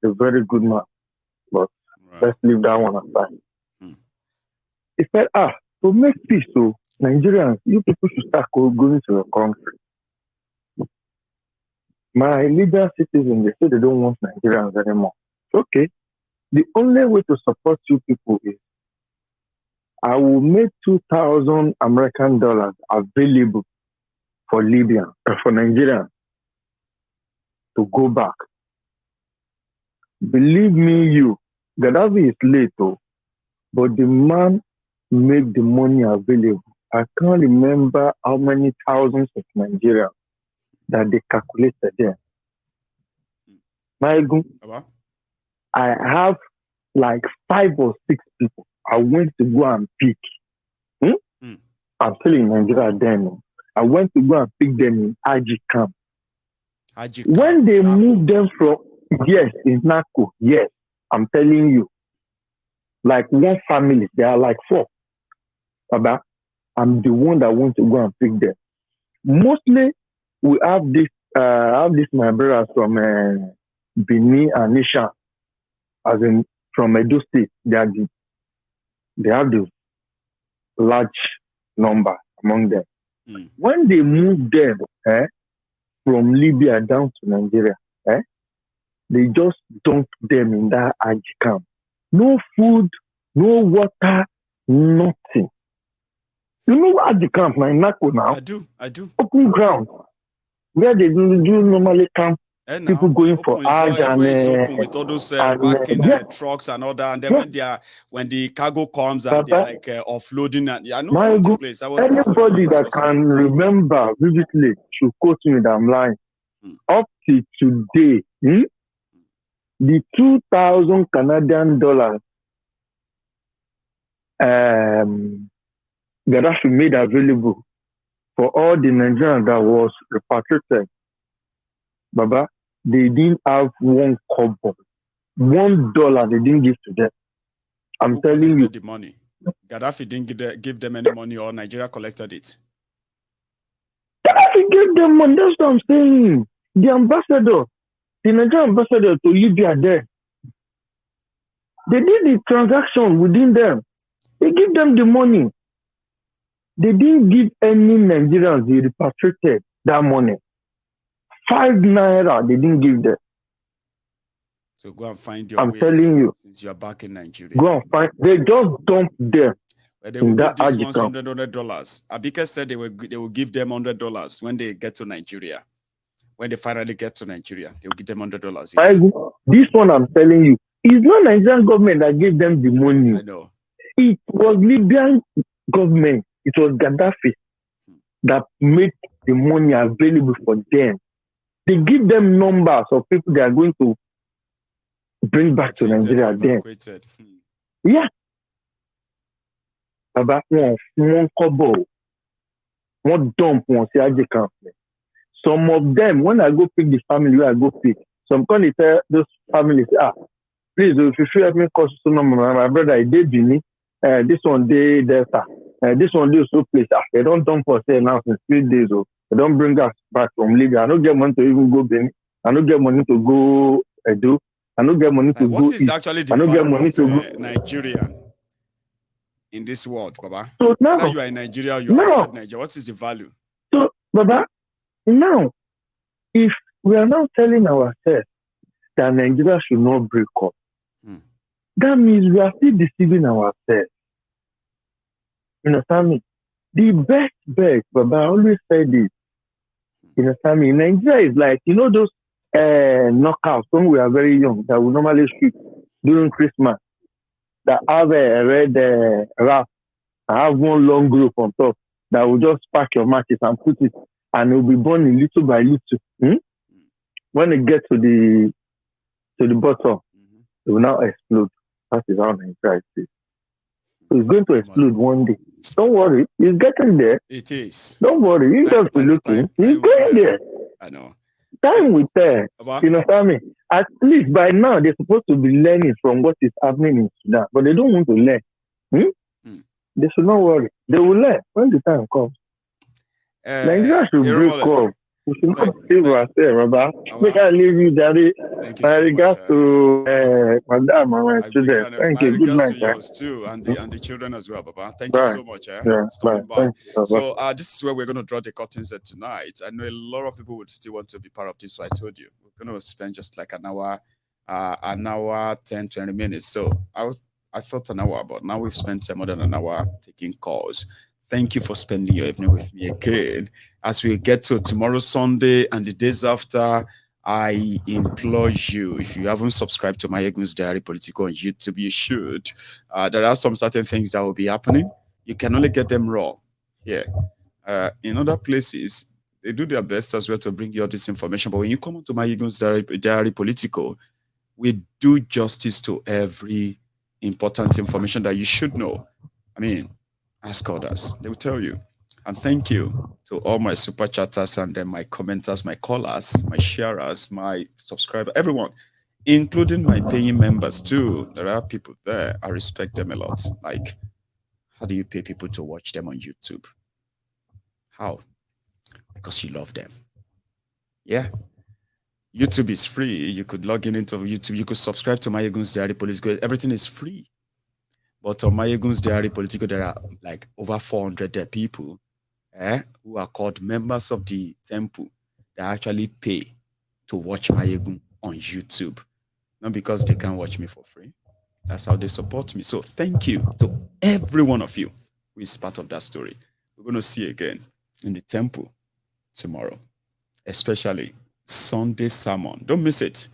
D: A very good man. But let's leave that one aside. He said, to make peace, so Nigerians, you people should start going to your country. My leader citizens, they say they don't want Nigerians anymore. Okay. The only way to support you people is I will make $2,000 American dollars available for Libya, for Nigeria to go back. Believe me, Gaddafi is late, but the man make the money available. I can't remember how many thousands of Nigerians that they calculated there. I have
J: like 5 or 6 people. I went to go and pick. I'm still in Nigeria then. I went to go and pick them in Aji camp. When they moved them from, yes, in Nako, yes, I'm telling you, like one family, they are like 4. Baba, I'm the one that went to go and pick them. Mostly, we have this my brothers from Benin and Nisha, as in from Edo State. They have the large number among them. When they moved them from Libya down to Nigeria, they just dumped them in that Aji camp. No food, no water, nothing. You know what Aji camp now in Nako now?
B: I do.
J: Open ground. Where they do normally camp. People going for Hajj
B: open with all those parking trucks and all that. And then when the cargo comes and they're like offloading, and I know the place.
J: Anybody that can remember vividly should quote me that I'm lying. Up to today, the 2,000 Canadian dollars Gaddafi made available for all the Nigerians that was repatriated, Baba, they didn't have 1 kobo. $1 they didn't give to them. I'm telling you.
B: The money? Gaddafi didn't give them any money, or Nigeria collected it?
J: Gaddafi gave them money. That's what I'm saying. The ambassador, the Nigerian ambassador to Libya there, they did the transaction within them. They give them the money. They didn't give any Nigerians they repatriated that money. 5 naira they didn't give them.
B: So go and find your
J: I'm
B: way,
J: telling you.
B: Since you're back in Nigeria.
J: Go and find. They just dumped them.
B: They will give these ones $100. Abike said they will give them $100 when they get to Nigeria. When they finally get to Nigeria, they will give them $100.
J: This one I'm telling you, it's not Nigerian government that gave them the money.
B: I know.
J: It was Libyan government. It was Gaddafi that made the money available for them. They give them numbers of people they are going to bring back to Nigeria then. Yeah. About one kobo, one dump, one Siaji camp. Some of them, when I go pick the family, where I go pick, some can tell those families, please, if you help me call my brother, I did Bini, this one day Delta, this one day so place. They don't dump for say now since 3 days. They don't bring us back from Libya. I don't get money to even go Benin. I don't get money to go Edo. I don't get money to go.
B: What is actually the value of Nigerian in this world, Baba?
J: So now,
B: whether you are in Nigeria or you are outside Nigeria, what is the value?
J: So, Baba, now, if we are now telling ourselves that Nigeria should not break up, that means we are still deceiving ourselves. You understand me? The best bet, Baba, I always say this. You understand me? Nigeria is like, you know those knockouts when we are very young that we normally shoot during Christmas that have a red wrap and have one long rope on top that will just pack your matches and put it and it will be burning little by little. When it gets to the bottom, it will now explode. That is how Nigeria is. So it's going to explode one day. Don't worry, it's getting there.
B: It is.
J: Don't worry, you just be looking. It's going there.
B: I know.
J: Time will tell. You know what I mean? At least by now, they're supposed to be learning from what is happening in Sudan, but they don't want to learn. They should not worry. They will learn when the time comes. Nigeria should break up. We should not save ourselves, Baba. Make I leave you, Daddy. My regards to Madam and my children. Thank you. Good night.
B: To yours too, and the children as well, Baba. Thank you so much. Stopping by. So this is where we're going to draw the curtains tonight. I know a lot of people would still want to be part of this. So I told you we're going to spend just like an hour, 10, 20 minutes. So I thought an hour, but now we've spent more than an hour taking calls. Thank you for spending your evening with me again. As we get to tomorrow, Sunday, and the days after, I implore you, if you haven't subscribed to my Egun's Diary Political on YouTube, you should. There are some certain things that will be happening. You can only get them raw here. In other places, they do their best as well to bring you all this information. But when you come onto my Egun's Diary Political, we do justice to every important information that you should know. I mean, ask others. They will tell you. And thank you to all my super chatters and then my commenters, my callers, my sharers, my subscribers, everyone, including my paying members too. There are people there. I respect them a lot. Like, how do you pay people to watch them on YouTube? How? Because you love them. Yeah. YouTube is free. You could log into YouTube. You could subscribe to Mayegun's Diary Political. Everything is free. But on Mayegun's Diary Political, there are like over 400 people who are called members of the temple that actually pay to watch Mayegun on YouTube. Not because they can't watch me for free. That's how they support me. So thank you to every one of you who is part of that story. We're going to see you again in the temple tomorrow, especially Sunday sermon. Don't miss it.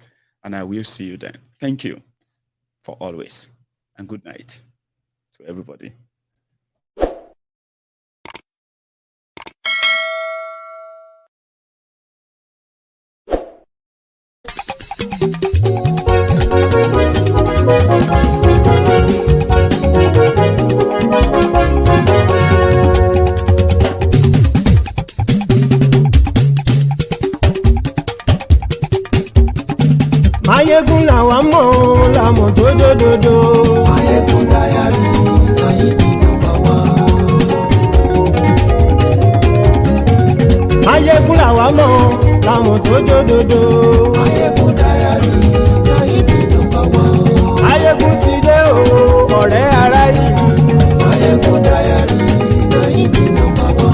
B: And I will see you then. Thank you for always. And good night to everybody.
K: Mayegun làwa mọ̀ làmọ̀ tó dòdòdò.
L: Mayegun Diary Nayibi #1.
K: Mayegun làwa mọ̀ làmọ̀ tó dòdòdò.
L: Mayegun Diary Nayibi #1.
K: Mayegun ti dé o ọ̀rẹ́ ara yìí.
L: Mayegun Diary Nayibi #1.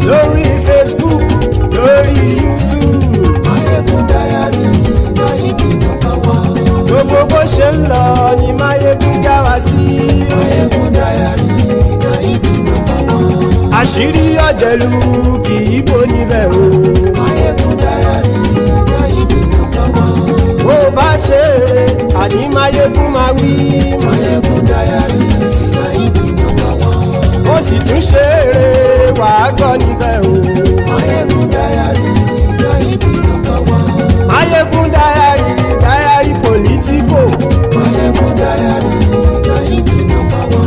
K: Lórí Facebook, lórí YouTube.
L: Mayegun Diary Nayibi #1.
K: Gbogbo bó ṣe ń lọ ni Mayegun já wa sí.
L: Mayegun Diary Nayibi #1.
K: Àṣírí ọ̀jẹ̀lú kì í bò níbẹ̀ o.
L: Mayegun Diary Nayibi #1.
K: Bó bá ṣe eré àní Mayegun máa wí.
L: Mayegun Diary Nayibi #1.
K: Ó sì tún ṣe eré wàá gbọ́ níbẹ̀ o.
L: Mayegun Diary Nayibi #1.
K: Mayegun Diary Politico.
L: Mayegun Diary Nayibi #1.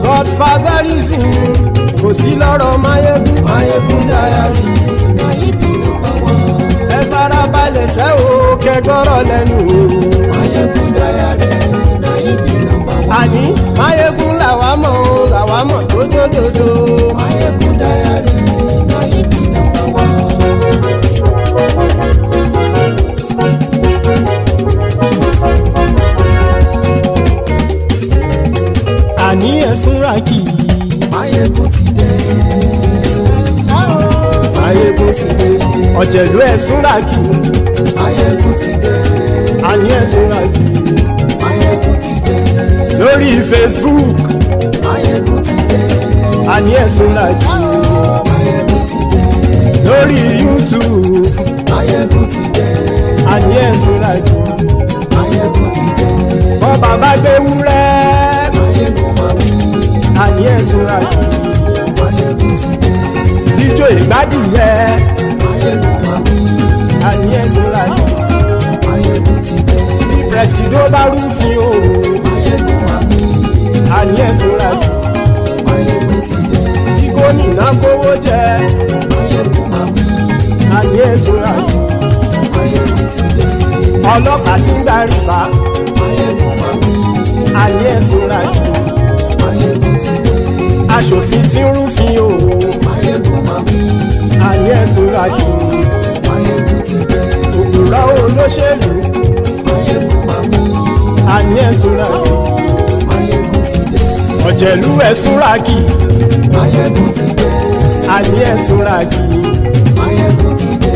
K: Godfatherism kò sí lọ́rọ̀ Mayegun.
L: Mayegun Diary Nayibi #1.
K: Ẹ farabalẹ̀ sẹ́ o kẹgọ́rọ̀ lẹ́nu o.
L: Mayegun Diary Nayibi #1.
K: Àní Mayegun làwa mọ̀ tó dòdòdò.
L: Mayegun Diary Nayibi #1.
K: Àní ẹ̀sùn ràkì.
L: Mayegun ti dé. Mayegun ti dé.
K: Ọ̀jẹ̀lú ẹ̀sùn ràkì.
L: Mayegun ti dé.
K: Àní ẹ̀sùn ràkì.
L: Mayegun ti dé.
K: Lórí Facebook.
L: Mayegun ti dé.
K: Àní ẹ̀sùn ràkì.
L: Mayegun ti dé.
K: Lórí YouTube.
L: Mayegun ti dé.
K: Àní ẹ̀sùn ràkì.
L: Mayegun ti dé.
K: Bọ́ bàbá gbé wúrẹ́.
L: Mayegun máa wí.
K: Àní ẹ̀sùn ràkì.
L: Mayegun ti dé.
K: Ijó ìgbádìyẹ.
L: Mayegun máa wí.
K: Àní ẹ̀sùn ràkì.
L: Mayegun ti dé.
K: Bí pẹ̀sìdó bá rúfin o.
L: Mayegun máa wí.
K: Àní ẹ̀sùn ràkì.
L: Mayegun ti dé.
K: Bí gómìnà kówó jẹ.
L: Mayegun máa wí.
K: Àní ẹ̀sùn ràkì.
L: Mayegun ti dé.
K: Ọlọ́pàá tí ń darí bá.
L: Mayegun máa wí.
K: Àní ẹ̀sùn ràkì.
L: Mayegun ti dé.
K: Aṣòfin tí ń rúfin o.
L: Mayegun máa wí.
K: Àní ẹ̀sùn ràkì.
L: Mayegun ti dé.
K: Òpùrọ́ olóṣèlú.
L: Mayegun máa wí.
K: Àní ẹ̀sùn ràkì.
L: Mayegun ti dé.
K: Ọ̀jẹ̀lú ẹ̀sùn ràkì.
L: Mayegun ti dé.
K: Àní ẹ̀sùn ràkì.
L: Mayegun ti dé.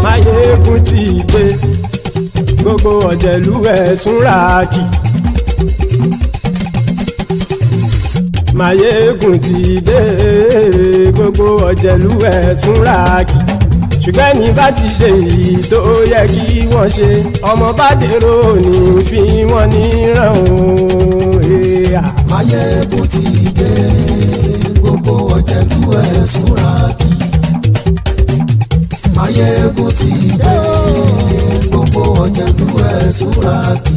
K: Mayegun ti dé. Gbogbo ọ̀jẹ̀lú ẹ̀sùn ràkì. Mayegun ti dé. Gbogbo ọ̀jẹ̀lú ẹ̀sùn ràkì. Ṣùgbọ́n ní bá ti ṣe èyí tó yẹ kí wọ́n ṣe, ọmọ bá dèrò ní fi wọ́n níran o.
L: Mayegun ti dé. Gbogbo ọ̀jẹ̀lú ẹ̀sùn ràkì. Máyégún ti dé gbogbo ọ̀jẹ̀lú ẹ̀ súra kì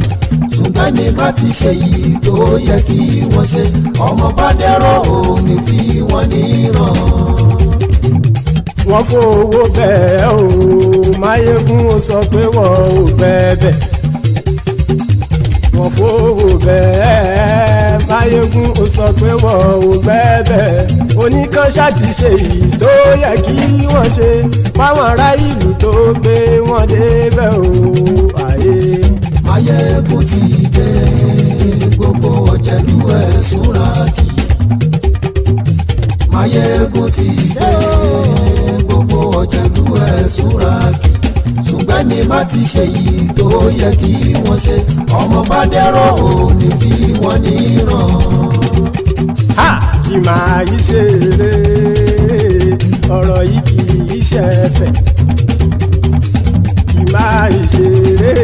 L: ṣùgbọ́n ní bá ti ṣe yìí tó yẹ kí wọ́n ṣe ọmọ bá dẹ́rọ̀ òní fi wọ́n níran.
K: wọ́n fowó bẹ́ẹ̀ o Máyégún ó sọ pé wọ́n ò bẹ́ẹ̀ bẹ́ẹ̀ wọ́n fowó bẹ́ẹ̀ Máyégún ó sọ pé wọ́n ò bẹ́ẹ̀ bẹ́ẹ̀ oníkanṣá ti ṣe yìí tó yẹ kí wọ́n ṣe fáwọn ará ìlú tó gbé wọn débẹ̀ o àyè.
L: Máyégún ti dé gbogbo ọ̀jẹ̀lú ẹ̀ súra kì Máyégún ti dé gbogbo ọ̀jẹ̀lú ẹ̀ súra kì ṣùgbọ́n ní má ti ṣe yìí tó yẹ kí wọ́n ṣe ọmọ bá dẹ́rọ̀ òní fi wọ́n níran.
K: kì máa yí ṣe eré ọ̀rọ̀ yìí kì í ṣe ẹ̀fẹ̀ kì máa yí ṣe eré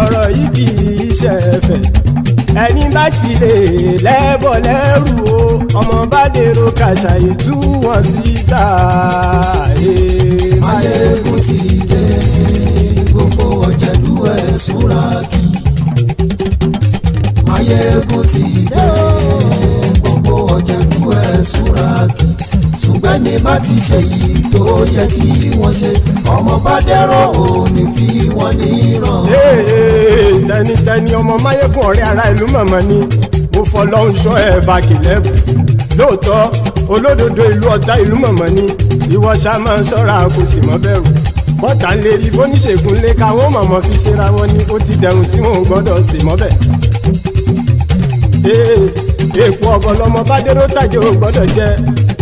K: ọ̀rọ̀ yìí kì í ṣe ẹ̀fẹ̀ ẹni bá ti lè lẹ́bọ̀ lẹ́rù o ọmọ bá dèrò kàṣàyè tú wọn síta.
L: Máyégún ti dé gbogbo ọ̀jẹ̀lú ẹ̀ súra kì Máyégún ti dé gbogbo ọ̀jẹ̀lú ẹ̀ súra kì ṣùgbọ́n ní bá ti ṣe yìí tó yẹ kí wọ́n ṣe ọmọ bá dẹ́rọ̀ òní fi wọ́n níran.
K: tẹnitẹni ọmọ Máyégún ọ̀rẹ́ ara ìlú mọ̀mọ́ ni mo fọlọ́hún ṣọ́ ẹ̀ bá kìlẹ́bù lóòótọ́ olódodo ìlú ọ̀tá ìlú mọ̀mọ́ ni ìwọ ṣá máa ń ṣọ́ra kò sì mọ́ bẹ̀rù bọ́tà ń lè rí bóníṣègùn lé káwọn mọ̀mọ́ fi ṣera wọn ni ó ti dẹrùn tí wọn ò gbọ́dọ̀ sì mọ́ bẹ̀. èèpo ọ̀bọ̀lọmọ bá dérò tàjẹ́ ò gbọ́dọ̀ jẹ́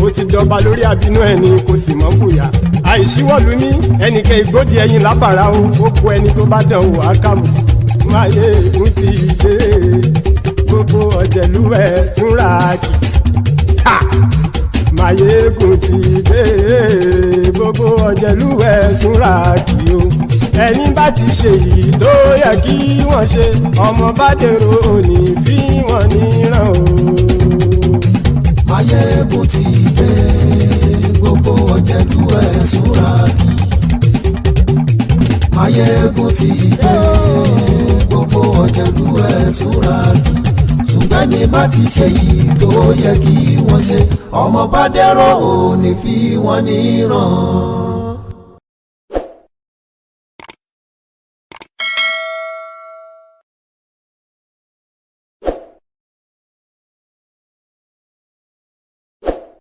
K: ó ti jọba lórí abínú ẹni kò sì mọ́ fòyà àìsíwọ́lu ní ẹnìkẹ́ ìgbódì ẹyin lábàrá o ó kó ẹni tó bá dán o àkàmù. Máyégún ti dé gbogbo ọ̀jẹ̀lú ẹ̀ túnra kì Máyégún ti dé gbogbo ọ̀jẹ̀lú ẹ̀ túnra kì o ẹni bá ti ṣe yìí tó yẹ kí wọ́n ṣe ọmọ bá dèrò òní fi wọ́n níran o.
L: Máyégún ti dé gbogbo ọ̀jẹ̀lú ẹ̀ súra kì Máyégún ti dé gbogbo ọ̀jẹ̀lú ẹ̀ súra kì ṣùgbọ́n ní bá ti ṣe yìí tó yẹ kí wọ́n ṣe ọmọ bá dẹ́rọ̀ òní fi wọ́n níran.